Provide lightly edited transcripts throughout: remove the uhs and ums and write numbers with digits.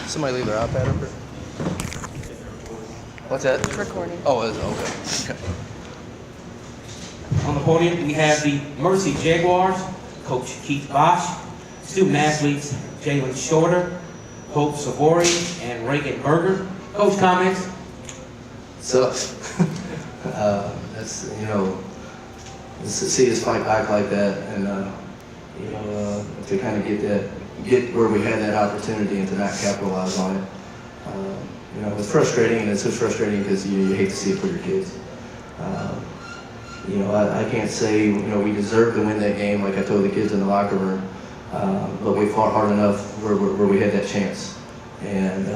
Somebody leave their iPad up here. What's that? It's recording. Oh, it's okay. On the podium, we have the Mercy Jaguars, Coach Keith Bosch, student athletes Jalen Shorter, Hope Savori, and Reagan Berger. Coach, comments? Sucks. That's, to see us fight back like that, and to kind of get where we had that opportunity and to not capitalize on it. It's frustrating, and it's so frustrating because you hate to see it for your kids. I can't say we deserved to win that game like I told the kids in the locker room, but we fought hard enough where we had that chance. And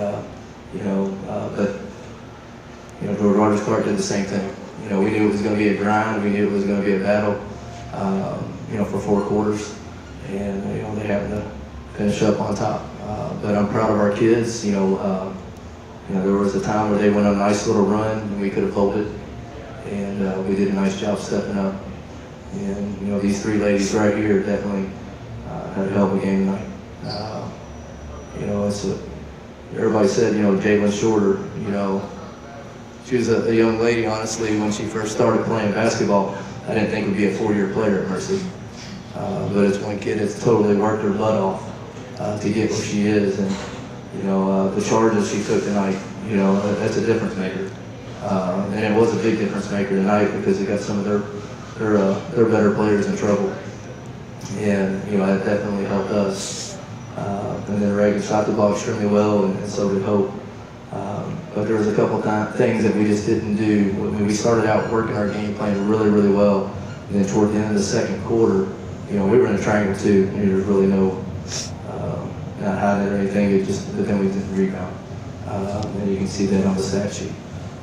George Rogers Clark did the same thing. We knew it was going to be a grind. We knew it was going to be a battle. For 4 quarters, and they happened to finish up on top. But I'm proud of our kids. There was a time where they went on a nice little run, and we could have folded. And we did a nice job stepping up. And these 3 ladies right here definitely had a hell of a game tonight. Everybody said Jalen Shorter. She was a young lady, honestly, when she first started playing basketball. I didn't think would be a 4-year player at Mercy. But it's one kid that's totally worked her butt off to get where she is. And the charges she took tonight, that's a difference maker. And it was a big difference maker tonight because it got some of their better players in trouble. And that definitely helped us. And then Reagan shot the ball extremely well, and so did Hope. But there was a couple things that we just didn't do. When we started out working our game plan really, really well, and then toward the end of the second quarter, we were in a triangle too. There was really no not hiding it or anything. But then we didn't rebound, and you can see that on the stat sheet.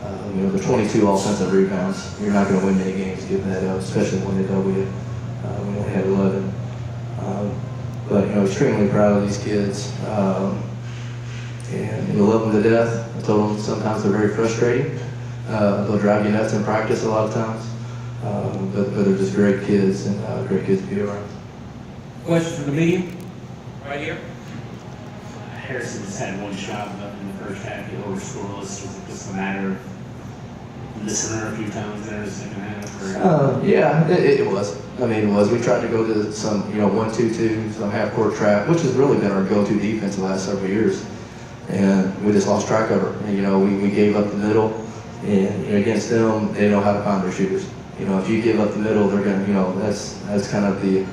The 22 offensive rebounds. You're not going to win many games giving that up, especially when they double you. We only had 11. But extremely proud of these kids. And we love them to death. I told them sometimes they're very frustrating. They'll drive you nuts in practice a lot of times. But they're just great kids and great kids to be around. Questions from the media? Right here. Harrison just had 1 shot left in the first half. He overscoreless. Was it just a matter of missing her a few times there in the second half? Yeah, it was. It was. We tried to go to some 1-2-2, some half-court trap, which has really been our go-to defense the last several years. And we just lost track of her. And, we gave up the middle, and against them, they know how to find their shooters. If you give up the middle, they're going to, that's kind of the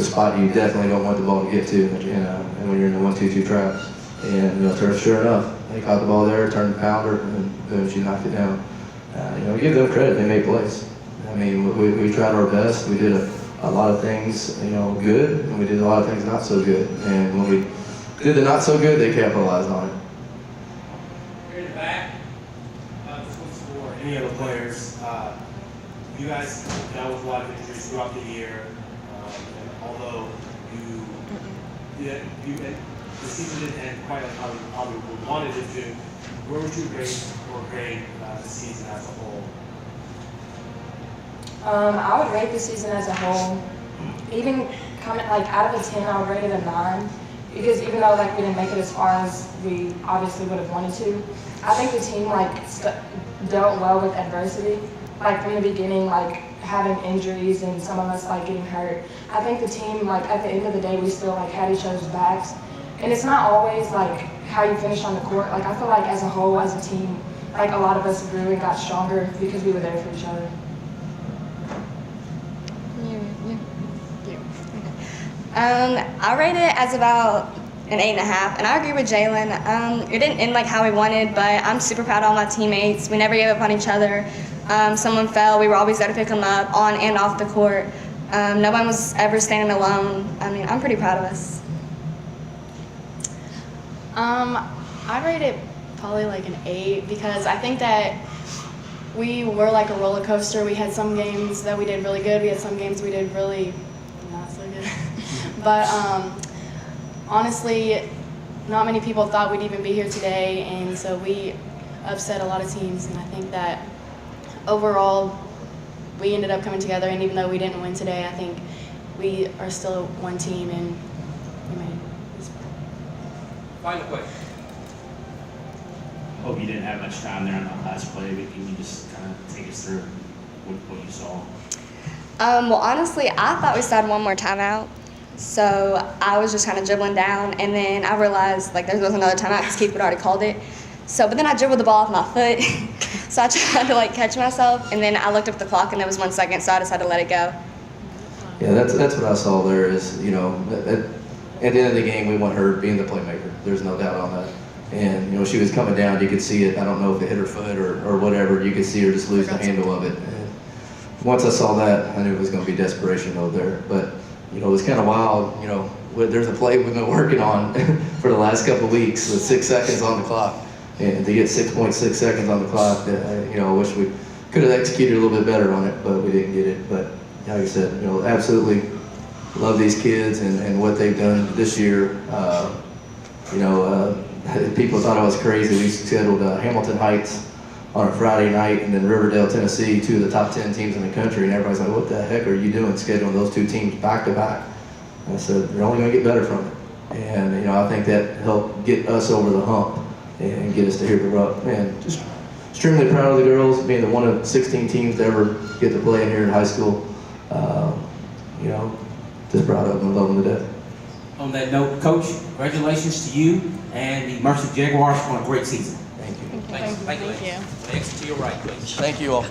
spot you definitely don't want the ball to get to, and when you're in the 1-2-2 traps. And sure enough, they caught the ball there, turned the pounder, and boom, she knocked it down. Give them credit, they made plays. We tried our best. We did a lot of things, good, and we did a lot of things not so good. And when we did the not so good, they capitalized on it. Here in the back. This one's for any other players. You guys dealt with a lot of injuries throughout the year. And although the season didn't end quite like how you probably wanted it to, where would you grade the season as a whole? I would rate the season as a whole, even coming out of a 10, I would rate it a 9. Because even though we didn't make it as far as we obviously would have wanted to, I think the team dealt well with adversity. From the beginning, having injuries and some of us getting hurt. I think the team at the end of the day we still had each other's backs. And it's not always how you finish on the court. I feel like as a whole, as a team, a lot of us grew and got stronger because we were there for each other. I rate it as about an 8.5, and I agree with Jalen. It didn't end how we wanted, but I'm super proud of all my teammates. We never gave up on each other. Someone fell, we were always there to pick them up, on and off the court. No one was ever standing alone. I'm pretty proud of us. I'd rate it probably an 8 because I think that we were a roller coaster. We had some games that we did really good. We had some games we did really not so good. But honestly, not many people thought we'd even be here today, and so we upset a lot of teams. And I think that overall, we ended up coming together. And even though we didn't win today, I think we are still one team, and we made this far. Final question. hope you didn't have much time there on that last play, but can you just kind of take us through what you saw? Well, honestly, I thought we still had one more timeout. So I was just kind of dribbling down, and then I realized like there was another timeout because Keith had already called it. So, but then I dribbled the ball off my foot, so I tried to like catch myself, and then I looked up at the clock and there was 1 second, so I decided to let it go. Yeah, that's what I saw there is, you know, at the end of the game, we want her being the playmaker. There's no doubt on that. And, you know, she was coming down, you could see it. I don't know if it hit her foot or whatever. You could see her just lose the handle of it. And once I saw that, I knew it was going to be desperation over there. But, you know, it was kind of wild. You know, there's a play we've been working on for the last couple of weeks with 6 seconds on the clock. And to get 6.6 seconds on the clock, you know, I wish we could have executed a little bit better on it, but we didn't get it. But like I said, you know, absolutely love these kids and what they've done this year. You know, people thought I was crazy. We scheduled Hamilton Heights on a Friday night and then Riverdale, Tennessee, 2 of the top 10 teams in the country. And everybody's like, what the heck are you doing scheduling those 2 teams back to back? And I said, they're only going to get better from it. And, you know, I think that helped get us over the hump and get us to here to Rupp. Man, just extremely proud of the girls, being the one of 16 teams to ever get to play in here in high school. You know, just proud of them and love them to death. On that note, Coach, congratulations to you and the Mercy Jaguars on a great season. Thank you. Thank you. Thank you. Next to your right, please. Thank you all.